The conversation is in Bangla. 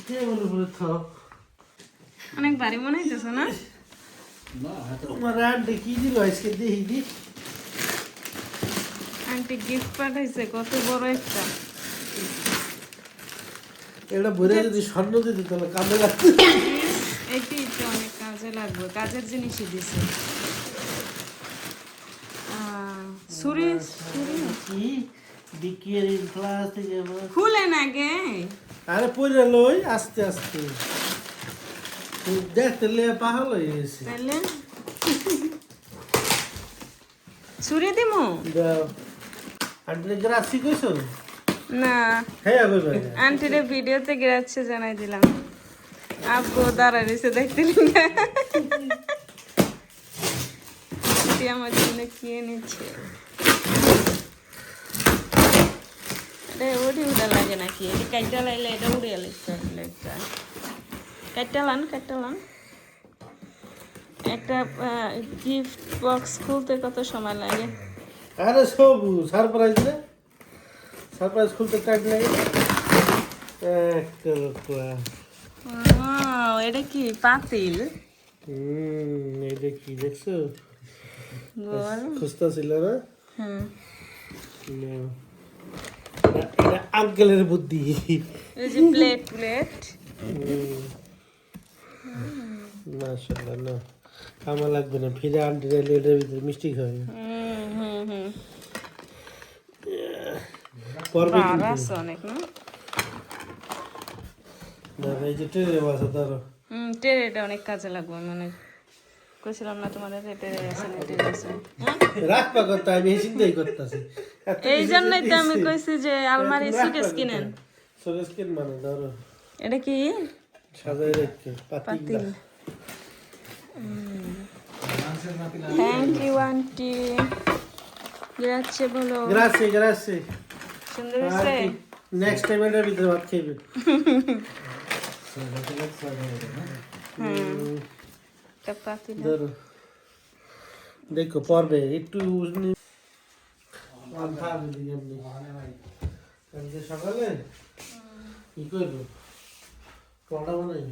টেবিলের উপরে থাক। অনেক ভারী মনে হইতেছে না? তোমার আন্টি কি দিল আজকে দেখি দি। আন্টি গিফট পাঠাইছে কত বড় একটা। এটা ভরে যদি স্বর্ণ দিত তাহলে কামে লাগতো। এটি তো অনেক কাজে লাগবে, কাজের জিনিসই দিছে। ছুরি ছুরি কি ডিকির ক্লাস থেকে আবার খুলেন আগে। আরে পড়ে লই আস্তে আস্তে দেখতে লে পাগল হয়ে গেছে। তাহলে ছুরি দিমু দাও আন্টি গ্রাসি কইছো না? হ্যাঁ কইবে আন্টিরে ভিডিওতে গেছে জানাই দিলাম। আব্বু দাঁড়ায় রয়েছে দেখতে না। আন্টি আমার জন্য কি এনেছে? এটা উড়ি উড়া লাগে নাকি? এটা কাইটা লাইলে এটা উড়িয়া লাগছে। কাইটালান একটা গিফট বক্স খুলতে কত সময় লাগে? আরে সব সারপ্রাইজ রে সারপ্রাইজ খুলতে টাইম লাগে একটা ওয়াও, এটা কি পাতিল? এটা কি দেখছো গোল। খুস্তা ছিল না হুম, এটা আঙ্কেলের বুদ্ধি এই যে প্লেট মাশাআল্লাহ না কামা লাগবে না ফিরে আন্টি এটার ভিতরে মিষ্টি খাবে হুম। পরবে বারাস অনেক না? এই যে ট্রেনে বাসা ধরো টেরেটা অনেক কাজে লাগবে মানে কইছিলাম না তোমাদের টেরে আছে না টেরে আছে। রাখবা কথা আমি চিন্তাই করতেছি এই জন্যই তো আমি কইছি যে আলমারি সুকেস কিনেন। সুকেস কিন মানে ধরো এটা কি? সাজাই রেখে পাতিল পাতিল। Thank you aunty. গ্রাzie বলো। গ্রাসি সুন্দর হয়েছে? নেক্সট টাইম এটার ভিতরে ভাত খাইবে একটা পাতিল। ধরো দেখো পড়বে একটু সকালে কি করবো পড়া বানাই